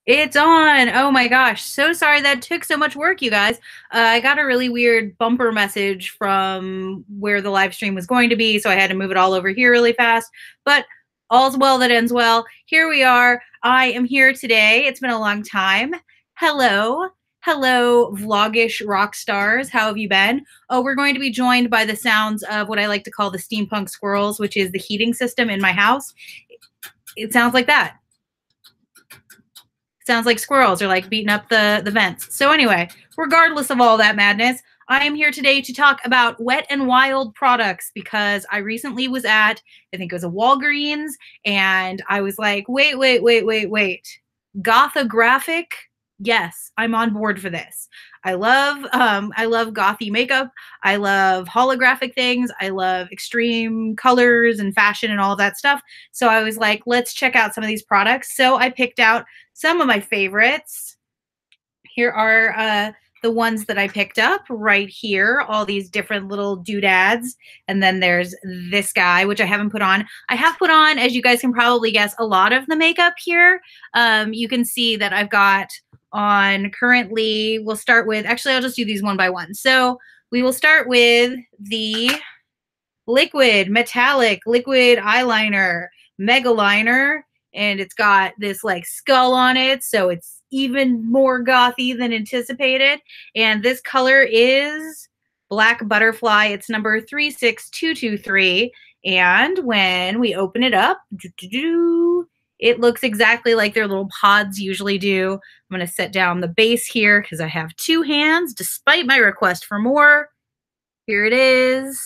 It's on. Oh my gosh. So sorry that took so much work, you guys. I got a really weird bumper message from where the live stream was going to be, so I had to move it all over here really fast. But all's well that ends well. Here we are. I am here today. It's been a long time. Hello. Hello, vlogish rock stars. How have you been? Oh, we're going to be joined by the sounds of what I like to call the steampunk squirrels, which is the heating system in my house. It sounds like that. Sounds like squirrels are like beating up the vents. So anyway, regardless of all that madness, I am here today to talk about Wet and Wild products because I recently was at, I think it was a Walgreens, and I was like, wait. Gothographic? Yes, I'm on board for this. I love gothy makeup. I love holographic things. I love extreme colors and fashion and all of that stuff. So I was like, let's check out some of these products. So I picked out some of my favorites. Here are the ones that I picked up right here, all these different little doodads. And then there's this guy, which I haven't put on. I have put on, as you guys can probably guess, a lot of the makeup here. You can see that I've got on currently, we'll start with, actually, I'll just do these one by one. So we will start with the metallic liquid eyeliner, mega liner, and it's got this like skull on it, so it's even more gothy than anticipated. And this color is Black Butterfly. It's number 36223. And when we open it up, it looks exactly like their little pods usually do. I'm going to set down the base here because I have two hands, despite my request for more. Here it is.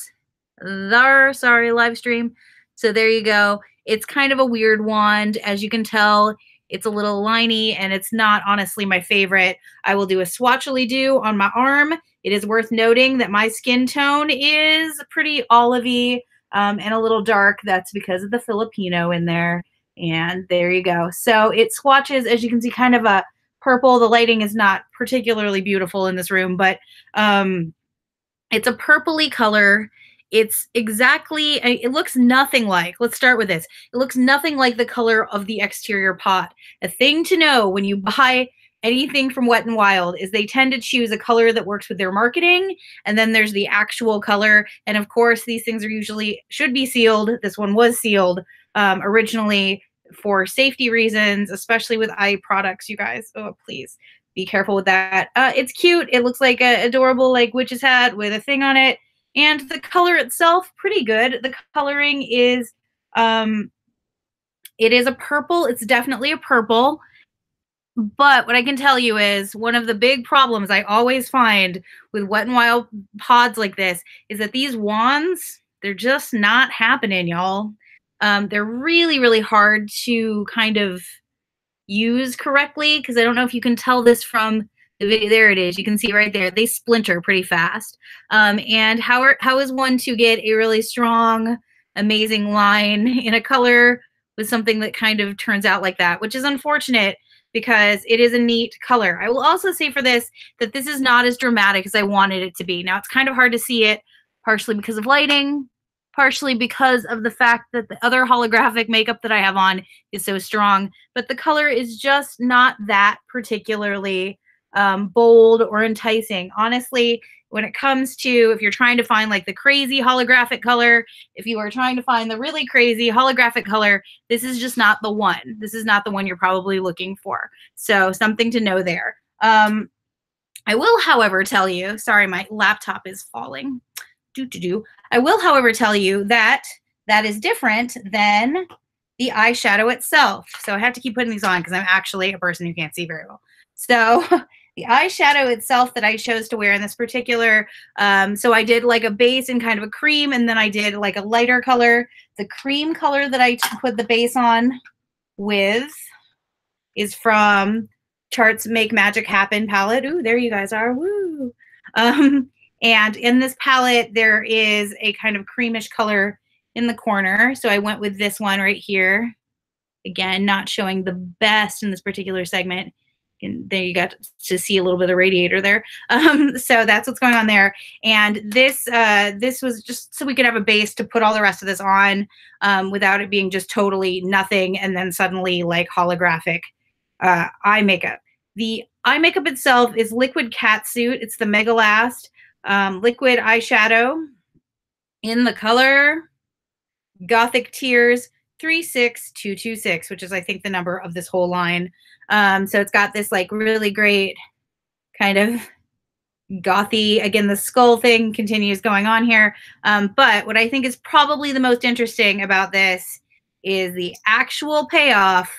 Sorry, live stream. So there you go. It's kind of a weird wand. As you can tell, it's a little liney, and it's not honestly my favorite. I will do a swatchily do on my arm. It is worth noting that my skin tone is pretty olivey and a little dark. That's because of the Filipino in there. And there you go. So it swatches, as you can see, kind of a purple. The lighting is not particularly beautiful in this room, but it's a purpley color. It's exactly, it looks nothing like, let's start with this. It looks nothing like the color of the exterior pot. A thing to know when you buy anything from Wet n Wild is they tend to choose a color that works with their marketing, and then there's the actual color. And of course, these things are usually, should be sealed. This one was sealed originally for safety reasons, especially with eye products, you guys. Oh, please be careful with that. It's cute. It looks like an adorable like witch's hat with a thing on it. And the color itself, pretty good. The coloring is, it is a purple. It's definitely a purple. But what I can tell you is one of the big problems I always find with Wet n Wild pods like this is that these wands, they're just not happening, y'all. They're really, really hard to kind of use correctly, because I don't know if you can tell this from the video. There it is. You can see right there. They splinter pretty fast. And how is one to get a really strong, amazing line in a color with something that kind of turns out like that, which is unfortunate because it is a neat color. I will also say for this that this is not as dramatic as I wanted it to be. Now, it's kind of hard to see it, partially because of lighting, partially because of the fact that the other holographic makeup that I have on is so strong, but the color is just not that particularly bold or enticing. Honestly, when it comes to, if you're trying to find like the crazy holographic color, if you are trying to find the really crazy holographic color, this is just not the one. This is not the one you're probably looking for. So something to know there. I will, however, tell you, sorry, my laptop is falling. I will, however, tell you that that is different than the eyeshadow itself. So I have to keep putting these on because I'm actually a person who can't see very well. So the eyeshadow itself that I chose to wear in this particular, so I did like a base and kind of a cream, and then I did like a lighter color. The cream color that I put the base on with is from Chart's Make Magic Happen palette. Ooh, there you guys are. Woo. And in this palette, there is a kind of creamish color in the corner. So I went with this one right here. Again, not showing the best in this particular segment. And there you got to see a little bit of the radiator there. So that's what's going on there. And this was just so we could have a base to put all the rest of this on without it being just totally nothing and then suddenly like holographic eye makeup. The eye makeup itself is Liquid Catsuit. It's the Mega Last liquid eyeshadow in the color Gothic Tears 36226, which is, I think, the number of this whole line. So it's got this like really great kind of gothy, again, the skull thing continues going on here. But what I think is probably the most interesting about this is the actual payoff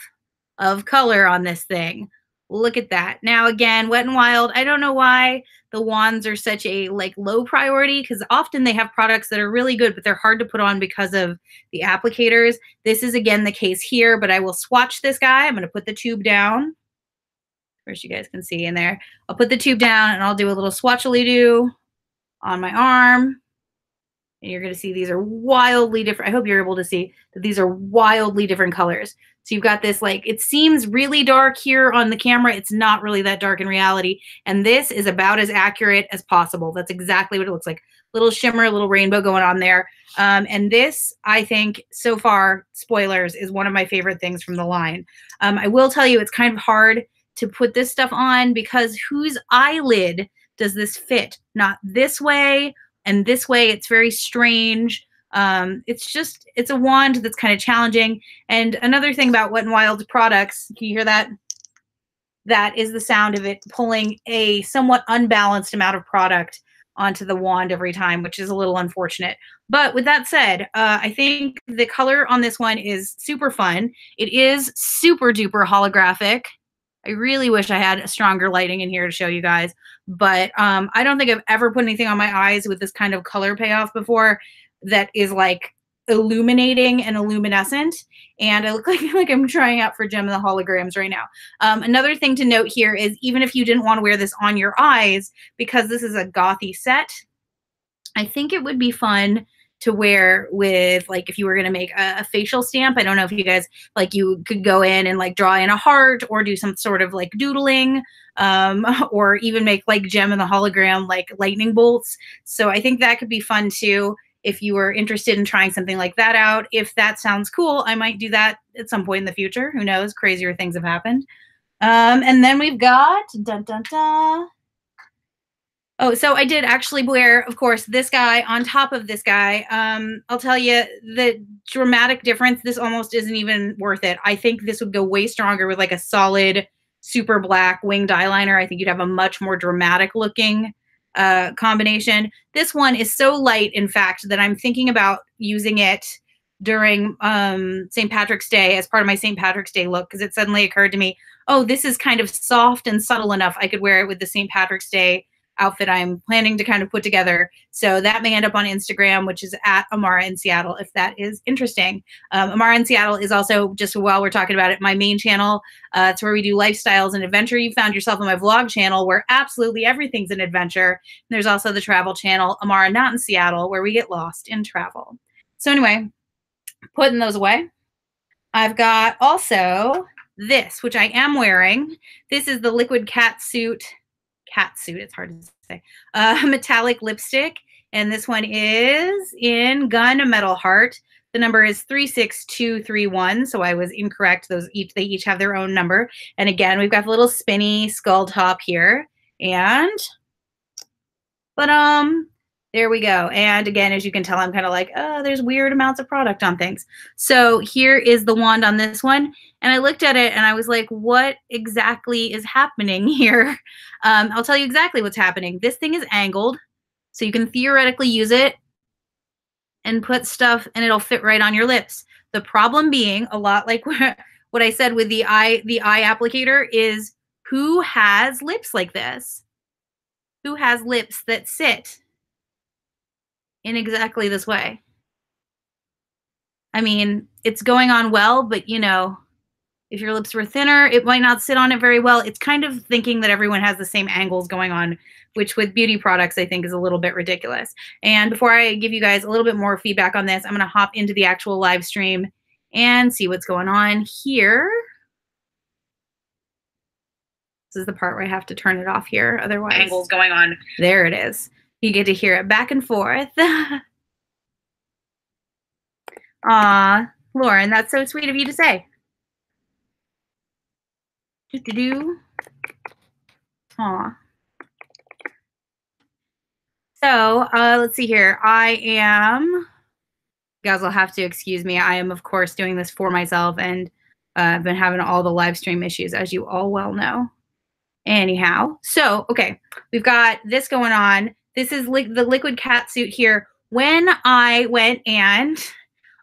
of color on this thing. Look at that. Now, again, Wet n Wild, I don't know why the wands are such a like low priority, because often they have products that are really good, but they're hard to put on because of the applicators. This is, again, the case here, but I will swatch this guy. I'm going to put the tube down. First, you guys can see in there. I'll put the tube down and I'll do a little swatchily-do on my arm. And you're going to see these are wildly different. I hope you're able to see that these are wildly different colors. So you've got this, like, it seems really dark here on the camera. It's not really that dark in reality. And this is about as accurate as possible. That's exactly what it looks like. Little shimmer, little rainbow going on there. And this, I think, so far, spoilers, is one of my favorite things from the line. I will tell you, it's kind of hard to put this stuff on because whose eyelid does this fit? Not this way and this way. It's very strange. It's a wand that's kind of challenging. And another thing about Wet n Wild's products, can you hear that? That is the sound of it pulling a somewhat unbalanced amount of product onto the wand every time, which is a little unfortunate. But with that said, I think the color on this one is super fun. It is super duper holographic. I really wish I had a stronger lighting in here to show you guys, but I don't think I've ever put anything on my eyes with this kind of color payoff before that is like illuminating and luminescent. And I look like I'm trying out for Gem and the Holograms right now. Another thing to note here is even if you didn't want to wear this on your eyes, because this is a gothy set, I think it would be fun to wear with, like, if you were going to make a facial stamp. I don't know if you guys, like, you could go in and like draw in a heart or do some sort of like doodling, or even make like Gem and the Hologram like lightning bolts. So I think that could be fun too if you were interested in trying something like that out. If that sounds cool, I might do that at some point in the future. Who knows? Crazier things have happened. And then we've got dun dun dun. Oh, so I did actually wear, of course, this guy on top of this guy. I'll tell you the dramatic difference. This almost isn't even worth it. I think this would go way stronger with like a solid, super black winged eyeliner. I think you'd have a much more dramatic looking combination. This one is so light, in fact, that I'm thinking about using it during St. Patrick's Day as part of my St. Patrick's Day look, because it suddenly occurred to me, oh, this is kind of soft and subtle enough. I could wear it with the St. Patrick's Day outfit I'm planning to kind of put together. So that may end up on Instagram, which is at Amara in Seattle, if that is interesting. Amara in Seattle is also, just while we're talking about it, my main channel. It's where we do lifestyles and adventure. You found yourself on my vlog channel where absolutely everything's an adventure. And there's also the travel channel, Amara Not in Seattle, where we get lost in travel. So anyway, putting those away. I've got also this, which I am wearing. This is the Liquid Catsuit, it's hard to say, metallic lipstick. And this one is in Gunmetal Heart. The number is 36231. So I was incorrect. They each have their own number. And again, we've got the little spinny skull top here. And, there we go. And again, as you can tell, I'm kind of like, oh, there's weird amounts of product on things. So here is the wand on this one. And I looked at it and I was like, what exactly is happening here? I'll tell you exactly what's happening. This thing is angled, so you can theoretically use it and put stuff and it'll fit right on your lips. The problem being, a lot like what I said with the eye applicator, is who has lips like this? Who has lips that sit in exactly this way? I mean, it's going on well, but you know, if your lips were thinner, it might not sit on it very well. It's kind of thinking that everyone has the same angles going on, which with beauty products, I think is a little bit ridiculous. And before I give you guys a little bit more feedback on this, I'm going to hop into the actual live stream and see what's going on here. This is the part where I have to turn it off here. Otherwise, angles going on. There it is. You get to hear it back and forth. Aw, Lauren, that's so sweet of you to say. Do-do-do. Aw. So let's see here. You guys will have to excuse me. I am, of course, doing this for myself, and I've been having all the live stream issues, as you all well know. Anyhow, so okay, we've got this going on. This is the liquid cat suit here. When I went and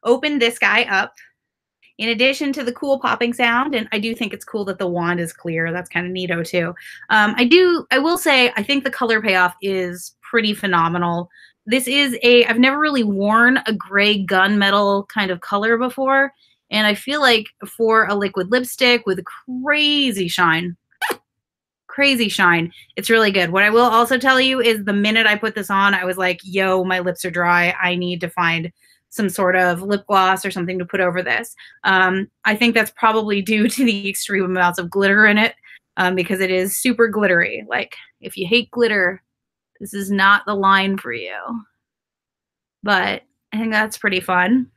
opened this guy up, in addition to the cool popping sound, and I do think it's cool that the wand is clear. That's kind of neato too. I will say, I think the color payoff is pretty phenomenal. This is I've never really worn a gray gunmetal kind of color before. And I feel like for a liquid lipstick with crazy shine, it's really good. What I will also tell you is the minute I put this on, I was like, yo, my lips are dry. I need to find some sort of lip gloss or something to put over this. I think that's probably due to the extreme amounts of glitter in it, because it is super glittery. Like, if you hate glitter, this is not the line for you. But I think that's pretty fun.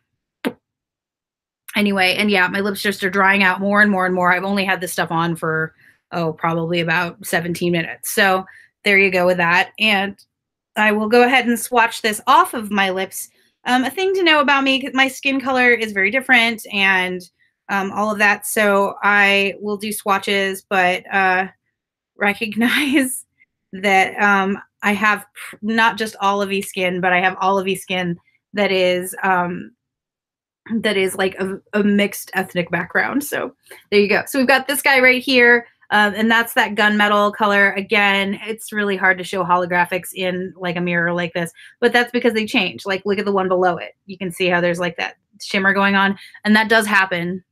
Anyway, and yeah, my lips just are drying out more and more and more. I've only had this stuff on for, probably about 17 minutes. So there you go with that. And I will go ahead and swatch this off of my lips. A thing to know about me, my skin color is very different, and all of that. So I will do swatches, but recognize that I have not just olivey skin, but I have olivey skin that is like a mixed ethnic background. So there you go. So we've got this guy right here. And that's that gunmetal color. Again, it's really hard to show holographics in like a mirror like this, but that's because they change. Like, look at the one below it. You can see how there's like that shimmer going on, and that does happen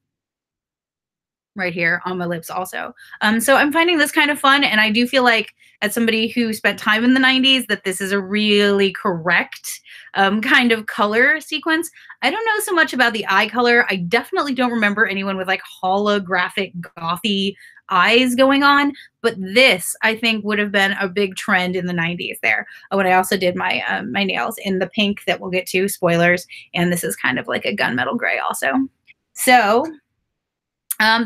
right here on my lips also. So I'm finding this kind of fun, and I do feel like, as somebody who spent time in the 90s, that this is a really correct kind of color sequence. I don't know so much about the eye color. I definitely don't remember anyone with like holographic gothy eyes going on, but this I think would have been a big trend in the 90s there, when I also did my my nails in the pink that we'll get to, spoilers, and this is kind of like a gunmetal gray also. So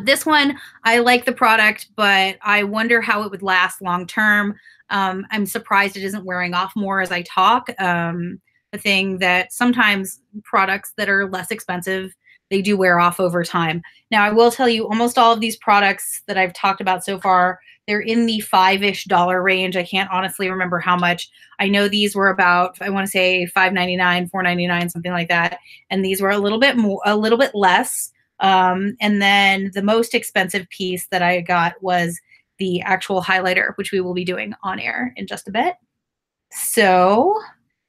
this one, I like the product, but I wonder how it would last long term. I'm surprised it isn't wearing off more as I talk. The thing that sometimes products that are less expensive, they do wear off over time. Now, I will tell you, almost all of these products that I've talked about so far, they're in the $5-ish range. I can't honestly remember how much. I know these were about, I want to say $5.99, $4.99, something like that. And these were a little bit more, a little bit less. And then the most expensive piece that I got was the actual highlighter, which we will be doing on air in just a bit. So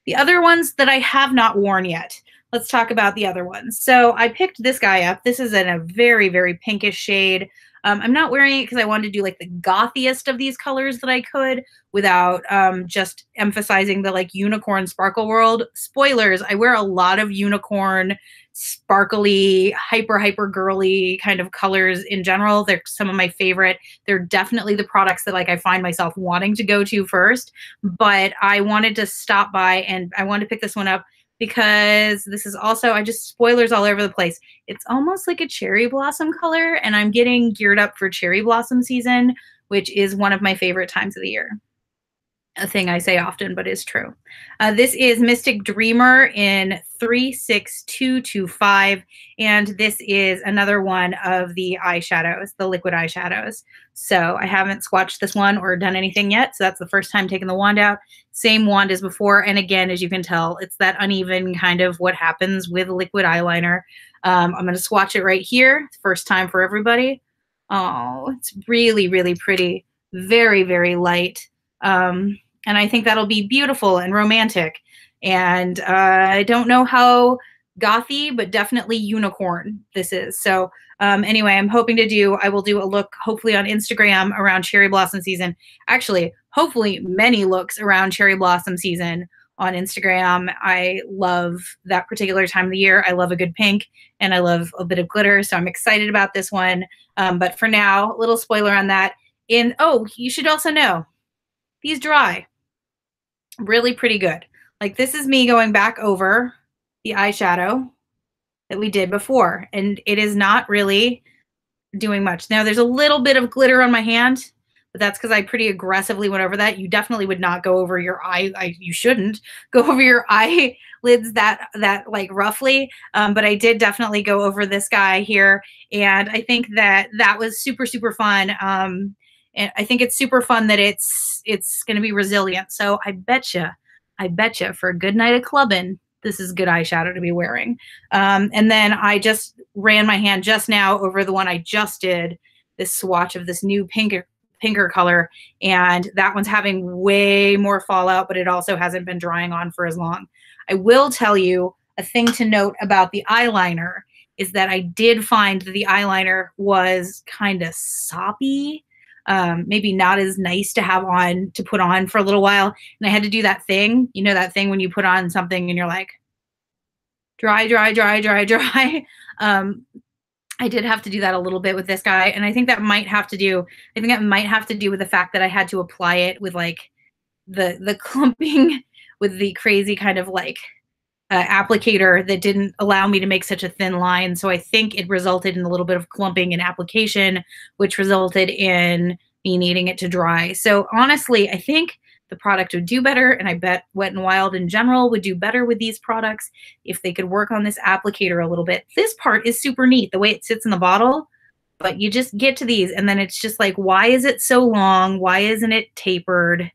the other ones that I have not worn yet, let's talk about the other ones. So I picked this guy up. This is in a very, very pinkish shade. I'm not wearing it because I wanted to do like the gothiest of these colors that I could without just emphasizing the like unicorn sparkle world. Spoilers, I wear a lot of unicorn sparkly, hyper girly kind of colors in general. They're some of my favorite. They're definitely the products that like I find myself wanting to go to first, but I wanted to stop by and I wanted to pick this one up because this is also, I just spoilers all over the place. It's almost like a cherry blossom color, and I'm getting geared up for cherry blossom season, which is one of my favorite times of the year. A thing I say often, but is true. This is Mystic Dreamer in 36225, and this is another one of the eyeshadows, the liquid eyeshadows. So I haven't swatched this one or done anything yet, so that's the first time taking the wand out. Same wand as before, and again, as you can tell, it's that uneven kind of what happens with liquid eyeliner. I'm going to swatch it right here. First time for everybody. Oh, it's really, really pretty. Very, very light. And I think that'll be beautiful and romantic. And I don't know how gothy, but definitely unicorn this is. So anyway, I will do a look hopefully on Instagram around cherry blossom season. Actually, hopefully many looks around cherry blossom season on Instagram. I love that particular time of the year. I love a good pink, and I love a bit of glitter. So I'm excited about this one. But for now, a little spoiler on that. You should also know, these dry really pretty good. Like, this is me going back over the eyeshadow that we did before, and it is not really doing much. Now there's a little bit of glitter on my hand, but that's because I pretty aggressively went over that. You definitely would not go over your you shouldn't go over your eyelids that like roughly. But I did definitely go over this guy here, and I think that that was super super fun. And I think it's super fun that it's going to be resilient. So I betcha for a good night of clubbing, this is good eyeshadow to be wearing. And then I just ran my hand just now over the one I just did, this swatch of this new pinker color, and that one's having way more fallout, but it also hasn't been drying on for as long. I will tell you a thing to note about the eyeliner is that I did find that the eyeliner was kind of soppy, maybe not as nice to have on to put on for a little while. And I had to do that thing, you know, that thing when you put on something and you're like, dry, dry, dry, dry, dry. I did have to do that a little bit with this guy, and I think that might have to do. I think that might have to do with the fact that I had to apply it with like the clumping with the crazy kind of like applicator that didn't allow me to make such a thin line. So I think it resulted in a little bit of clumping and application, which resulted in me needing it to dry. So honestly, I think the product would do better, and I bet Wet n Wild in general would do better with these products if they could work on this applicator a little bit. This part is super neat, the way it sits in the bottle, but you just get to these, and then it's just like, why is it so long? Why isn't it tapered?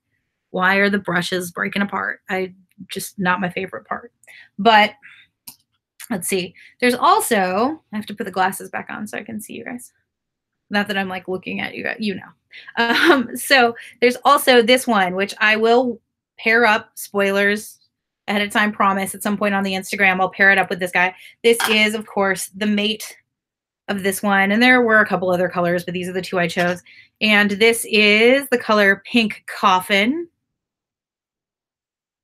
Why are the brushes breaking apart? Just not my favorite part. But let's see. There's also, I have to put the glasses back on so I can see you guys. Not that I'm like looking at you guys, you know. So there's also this one, which I will pair up, spoilers ahead of time, promise, at some point on the Instagram, I'll pair it up with this guy. This is, of course, the mate of this one. And there were a couple other colors, but these are the two I chose. And this is the color Pink Coffin.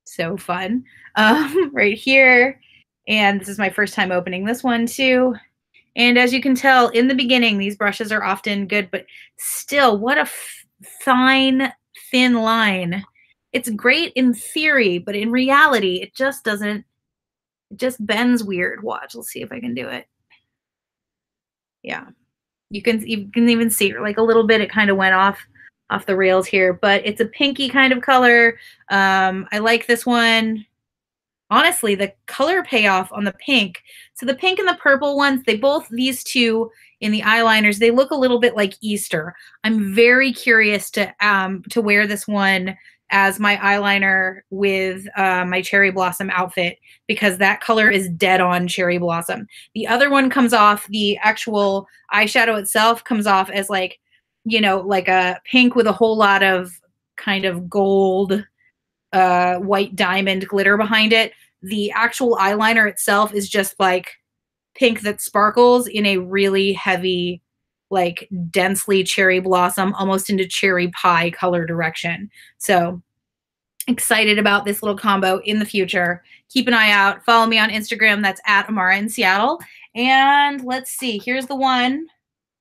So fun. Right here. And this is my first time opening this one too. And as you can tell in the beginning, these brushes are often good, but still, what a fine, thin line. It's great in theory, but in reality, it just doesn't, it just bends weird. Watch, let's see if I can do it. Yeah, you can even see like a little bit, it kind of went off the rails here, but it's a pinky kind of color. I like this one. Honestly, the color payoff on the pink. So the pink and the purple ones, these two in the eyeliners, they look a little bit like Easter. I'm very curious to wear this one as my eyeliner with my cherry blossom outfit, because that color is dead on cherry blossom. The other one comes off, the actual eyeshadow itself comes off as like, you know, like a pink with a whole lot of kind of gold, white diamond glitter behind it. The actual eyeliner itself is just like pink that sparkles in a really heavy, like densely cherry blossom, almost into cherry pie color direction. So excited about this little combo in the future. Keep an eye out. Follow me on Instagram. That's at Amara in Seattle. And let's see, here's the one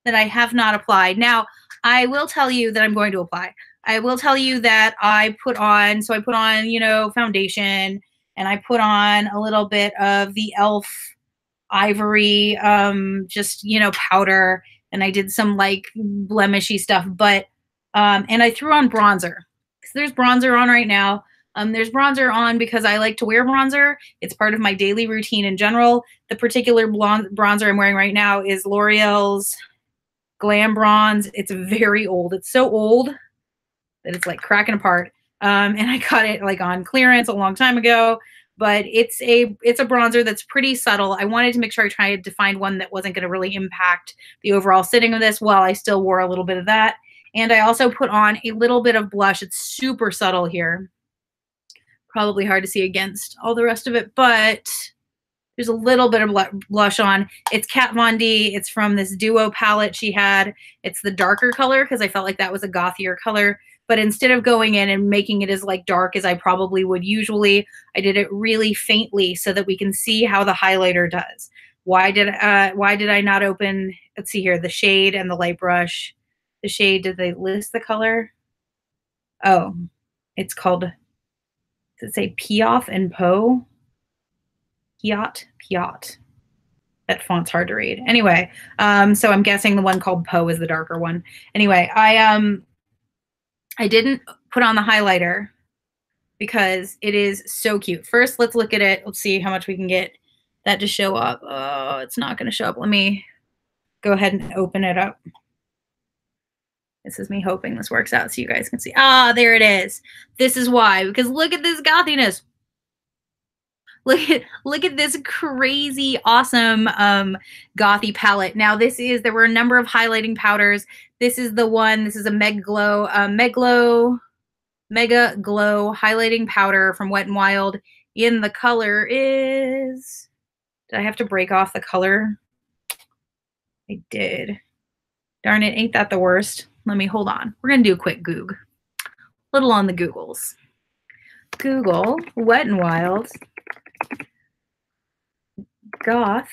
that I have not applied. Now, I will tell you that I'm going to apply. I will tell you that I put on, you know, foundation, and I put on a little bit of the e.l.f. Ivory, just, you know, powder, and I did some like blemishy stuff, but, and I threw on bronzer. So there's bronzer on right now. There's bronzer on because I like to wear bronzer. It's part of my daily routine in general. The particular bronzer I'm wearing right now is L'Oreal's Glam Bronze. It's very old. It's so old that it's like cracking apart. And I got it like on clearance a long time ago, but it's a bronzer that's pretty subtle. I wanted to make sure I tried to find one that wasn't going to really impact the overall sitting of this while I still wore a little bit of that. And I also put on a little bit of blush. It's super subtle here. Probably hard to see against all the rest of it, but there's a little bit of blush on. It's Kat Von D. It's from this duo palette she had. It's the darker color because I felt like that was a gothier color. But instead of going in and making it as like dark as I probably would usually, I did it really faintly so that we can see how the highlighter does. Why did I not open, let's see here, the shade and the light brush. The shade, did they list the color? Oh, it's called, does it say Piaf and Poe? Piat. That font's hard to read. Anyway, so I'm guessing the one called Poe is the darker one. Anyway, I didn't put on the highlighter because it is so cute. First, let's look at it. Let's see how much we can get that to show up. Oh, it's not going to show up. Let me go ahead and open it up. This is me hoping this works out so you guys can see. Ah, there it is. This is why, because look at this gothiness. Look at this crazy awesome gothy palette. Now there were a number of highlighting powders. This is the one. This is a Mega Glow highlighting powder from Wet n Wild. In the color is, did I have to break off the color? I did. Darn it, ain't that the worst? Let me, hold on. We're gonna do a quick Goog. Little on the Googles. Google Wet n Wild Gothographic.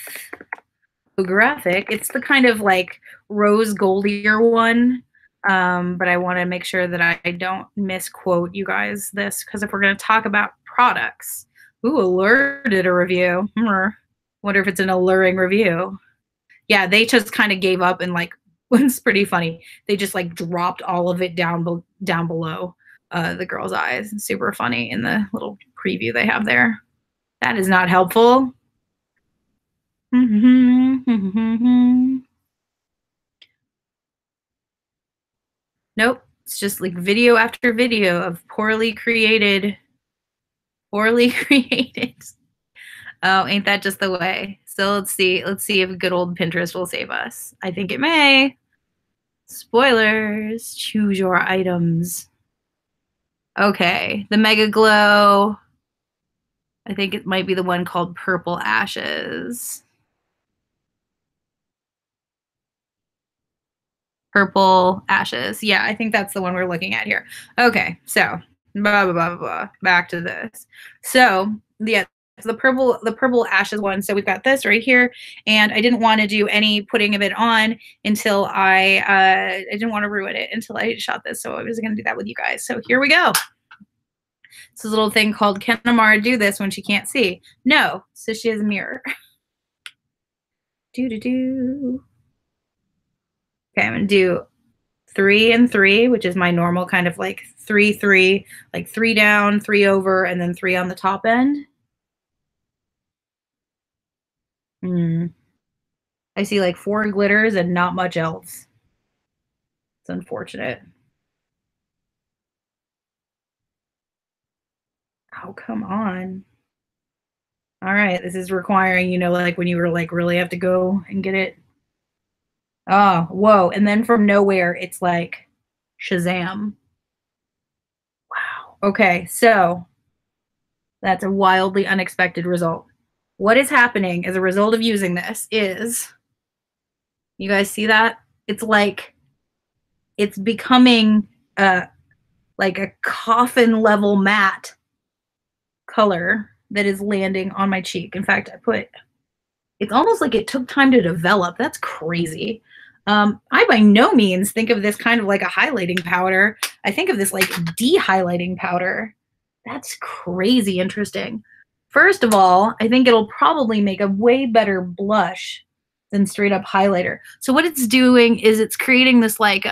It's the kind of like rose goldier one. But I want to make sure that I don't misquote you guys this, because if we're going to talk about products, ooh, Allure did a review. Wonder if it's an alluring review. Yeah, they just kind of gave up and like, it's pretty funny. They just like dropped all of it down below the girl's eyes. It's super funny in the little preview they have there. That is not helpful. Nope. It's just like video after video of poorly created. Oh, ain't that just the way? So let's see if good old Pinterest will save us. I think it may. Spoilers. Choose your items. Okay. The Mega Glow. I think it might be the one called Purple Ashes. Purple Ashes. Yeah, I think that's the one we're looking at here. Okay, so blah blah blah blah. Back to this. So yeah, the purple ashes one. So we've got this right here, and I didn't want to do any putting of it on until I didn't want to ruin it until I shot this. So I was going to do that with you guys. So here we go. It's this little thing called, can Amara do this when she can't see? No, so she has a mirror. Do. Okay, I'm gonna do 3 and 3, which is my normal kind of like 3, 3, like 3 down, 3 over, and then 3 on the top end. I see like 4 glitters and not much else. It's unfortunate. Oh, come on. All right, this is requiring, you know, like when you were like really have to go and get it. Oh, whoa. And then from nowhere, it's like Shazam. Wow. Okay, so that's a wildly unexpected result. What is happening as a result of using this is, you guys see that? It's like, it's becoming like a coffin level matte color that is landing on my cheek. In fact, it's almost like it took time to develop. That's crazy. I by no means think of this kind of like a highlighting powder. I think of this like de-highlighting powder. That's crazy interesting. First of all, I think it'll probably make a way better blush than straight up highlighter. So what it's doing is it's creating this like,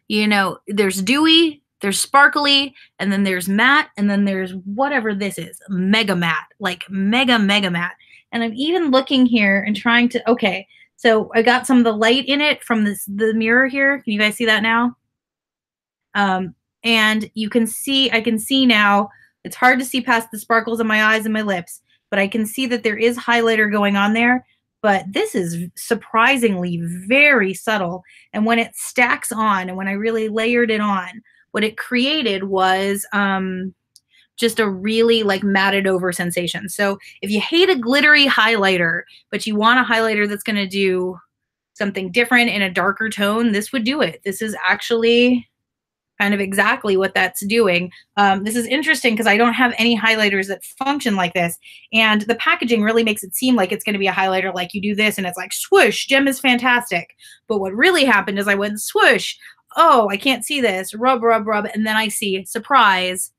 you know, there's dewy, there's sparkly, and then there's matte, and then there's whatever this is, mega matte, like mega matte. And I'm even looking here and trying to, okay, so I got some of the light in it from the mirror here. Can you guys see that now? And you can see, I can see now, it's hard to see past the sparkles in my eyes and my lips, but I can see that there is highlighter going on there, but this is surprisingly very subtle. And when it stacks on, and when I really layered it on, what it created was just a really like matted over sensation. So if you hate a glittery highlighter, but you want a highlighter that's going to do something different in a darker tone, this would do it. This is actually kind of exactly what that's doing. This is interesting because I don't have any highlighters that function like this. And the packaging really makes it seem like it's going to be a highlighter, like you do this and it's like swoosh, gem is fantastic. But what really happened is I went swoosh, oh, I can't see this, rub, and then I see, surprise,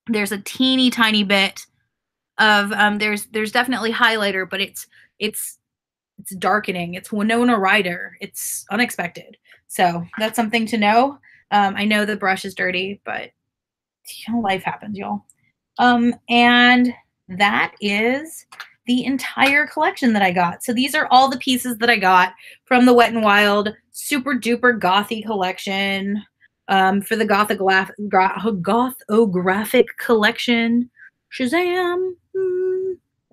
there's a teeny tiny bit of there's definitely highlighter, but it's darkening. It's Winona Ryder. It's unexpected. So that's something to know. I know the brush is dirty, but you know, life happens, y'all. And that is the entire collection that I got. So these are all the pieces that I got from the Wet n Wild super duper gothy collection, for the gothographic collection. Shazam!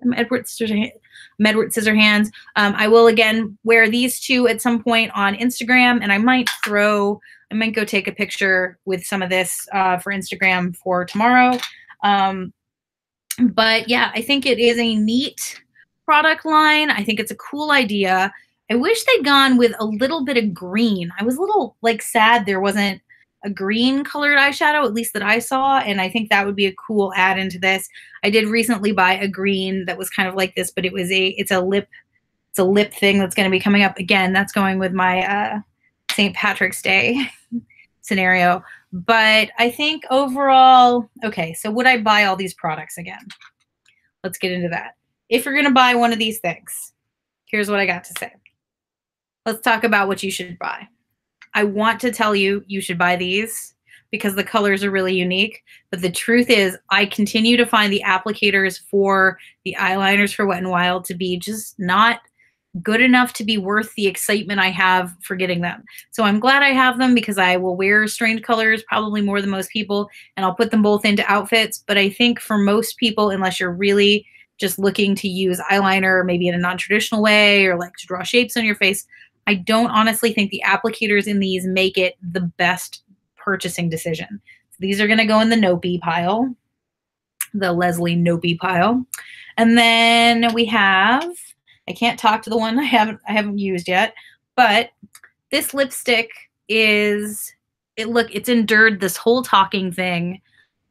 I'm Edward Scissorhands. I will again wear these two at some point on Instagram, and I might go take a picture with some of this for Instagram for tomorrow. But yeah, I think it is a neat product line. I think it's a cool idea. I wish they'd gone with a little bit of green. I was a little like sad there wasn't a green colored eyeshadow, at least that I saw, and I think that would be a cool add into this. I did recently buy a green that was kind of like this, but it's a lip thing that's going to be coming up again. That's going with my St. Patrick's Day scenario. But I think overall, okay, so would I buy all these products again? Let's get into that. If you're going to buy one of these things, here's what I got to say. Let's talk about what you should buy. I want to tell you you should buy these because the colors are really unique. But the truth is I continue to find the applicators for the eyeliners for Wet n Wild to be just not good enough to be worth the excitement I have for getting them. So I'm glad I have them because I will wear strange colors probably more than most people, and I'll put them both into outfits. But I think for most people, unless you're really just looking to use eyeliner maybe in a non-traditional way or like to draw shapes on your face, I don't honestly think the applicators in these make it the best purchasing decision. So these are going to go in the Nopey pile, the Leslie Nopey pile. And then we have, I can't talk to the one I haven't used yet, but this lipstick it's endured this whole talking thing.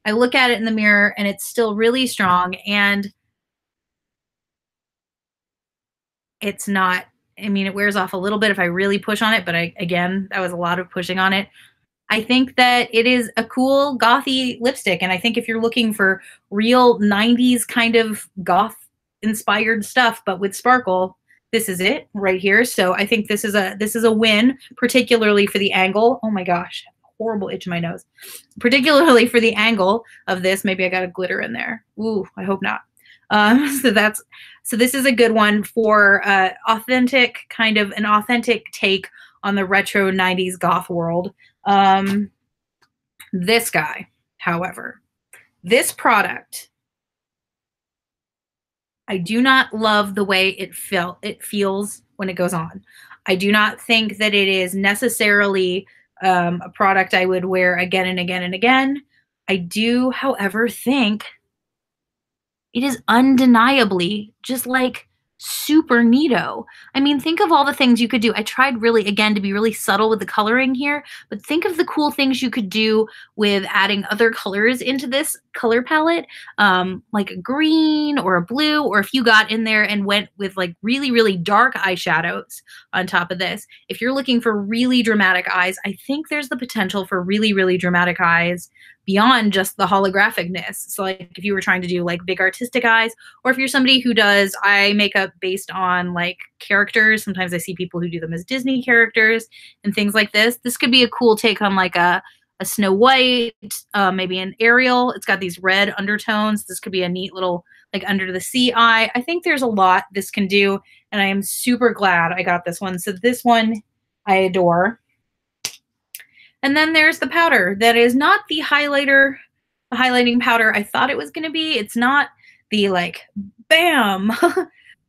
I look at it in the mirror and it's still really strong, and it's not, I mean, it wears off a little bit if I really push on it, but again, that was a lot of pushing on it. I think that it is a cool gothy lipstick, and I think if you're looking for real 90s kind of goth inspired stuff but with sparkle, this is it right here. So I think this is a win, particularly for the angle. Oh my gosh, horrible itch in my nose. Particularly for the angle of this. Maybe I got a glitter in there. Ooh, I hope not. So this is a good one for an authentic take on the retro 90s goth world. This guy, however, this product, I do not love the way it feels when it goes on. I do not think that it is necessarily a product I would wear again and again and again. I do, however, think it is undeniably just like super neato. I mean, think of all the things you could do. I tried really, again, to be really subtle with the coloring here, but think of the cool things you could do with adding other colors into this color palette, like a green or a blue, or if you got in there and went with like really, really dark eyeshadows on top of this. If you're looking for really dramatic eyes, I think there's the potential for really, really dramatic eyes beyond just the holographicness. So like if you were trying to do like big artistic eyes, or if you're somebody who does eye makeup based on like characters, sometimes I see people who do them as Disney characters and things like this. This could be a cool take on like a Snow White, maybe an Ariel. It's got these red undertones. This could be a neat little like under the sea eye. I think there's a lot this can do, and I am super glad I got this one. So this one I adore. And then there's the powder that is not the highlighting powder I thought it was going to be. It's not the like, bam,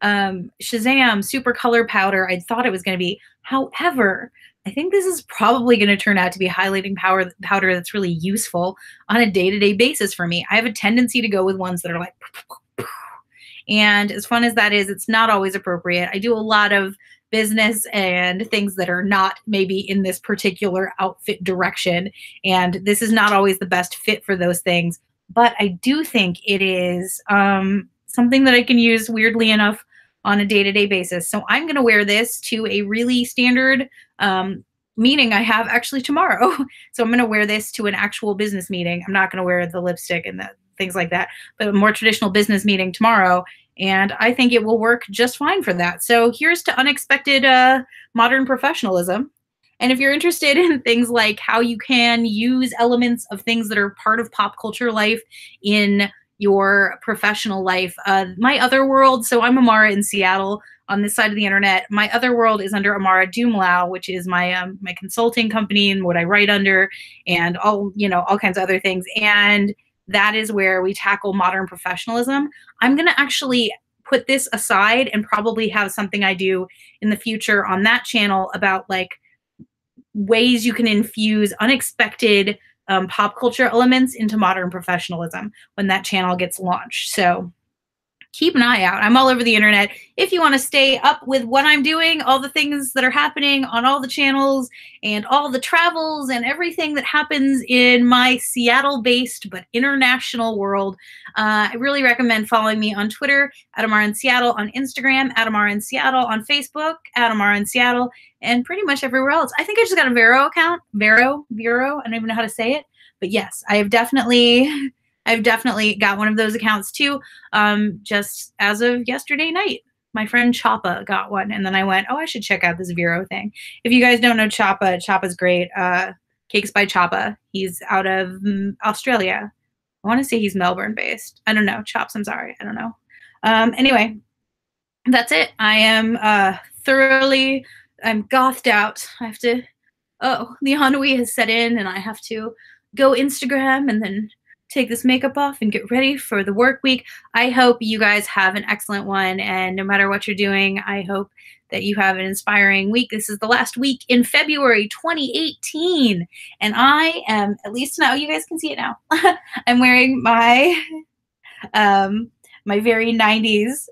Shazam super color powder I thought it was going to be. However, I think this is probably going to turn out to be highlighting powder that's really useful on a day-to-day basis for me. I have a tendency to go with ones that are like, and as fun as that is, it's not always appropriate. I do a lot of business and things that are not maybe in this particular outfit direction, and this is not always the best fit for those things, but I do think it is something that I can use, weirdly enough, on a day-to-day basis. So I'm going to wear this to a really standard meeting I have actually tomorrow. So I'm going to wear this to an actual business meeting. I'm not going to wear the lipstick and things like that, but a more traditional business meeting tomorrow. And I think it will work just fine for that. So here's to unexpected modern professionalism. And if you're interested in things like how you can use elements of things that are part of pop culture life in your professional life, my other world, so I'm Amara in Seattle on this side of the internet. My other world is under Amara Doomlau, which is my my consulting company and what I write under, and all kinds of other things. And that is where we tackle modern professionalism. I'm going to actually put this aside and probably have something I do in the future on that channel about like ways you can infuse unexpected pop culture elements into modern professionalism when that channel gets launched. So keep an eye out. I'm all over the internet. If you want to stay up with what I'm doing, all the things that are happening on all the channels and all the travels and everything that happens in my Seattle-based but international world, I really recommend following me on Twitter, Amara in Seattle, on Instagram, Amara in Seattle, on Facebook, Amara in Seattle, and pretty much everywhere else. I think I just got a Vero account. Vero. I don't even know how to say it. But yes, I've definitely got one of those accounts too. Just as of yesterday night, my friend Choppa got one. And then I went, oh, I should check out this Vero thing. If you guys don't know Choppa, Choppa's great. Cakes by Choppa. He's out of Australia. I want to say he's Melbourne based. I don't know. Chops, I'm sorry. I don't know. Anyway, that's it. I am I'm gothed out. I have to, the ennui has set in and I have to go Instagram and then take this makeup off and get ready for the work week. I hope you guys have an excellent one. And no matter what you're doing, I hope that you have an inspiring week. This is the last week in February 2018. And I am, at least now you guys can see it now, I'm wearing my, my very 90s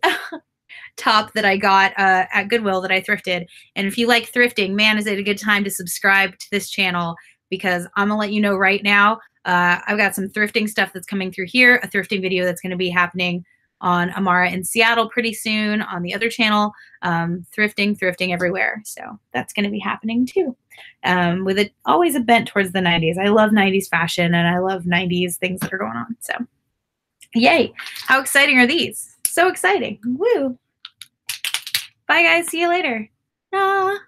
top that I got at Goodwill that I thrifted. And if you like thrifting, man, is it a good time to subscribe to this channel, because I'm gonna let you know right now, I've got some thrifting stuff that's coming through here, a thrifting video that's going to be happening on Amara in Seattle pretty soon on the other channel, thrifting everywhere. So that's going to be happening too, with always a bent towards the 90s. I love 90s fashion and I love 90s things that are going on. So yay. How exciting are these? So exciting. Woo. Bye guys. See you later. Ah.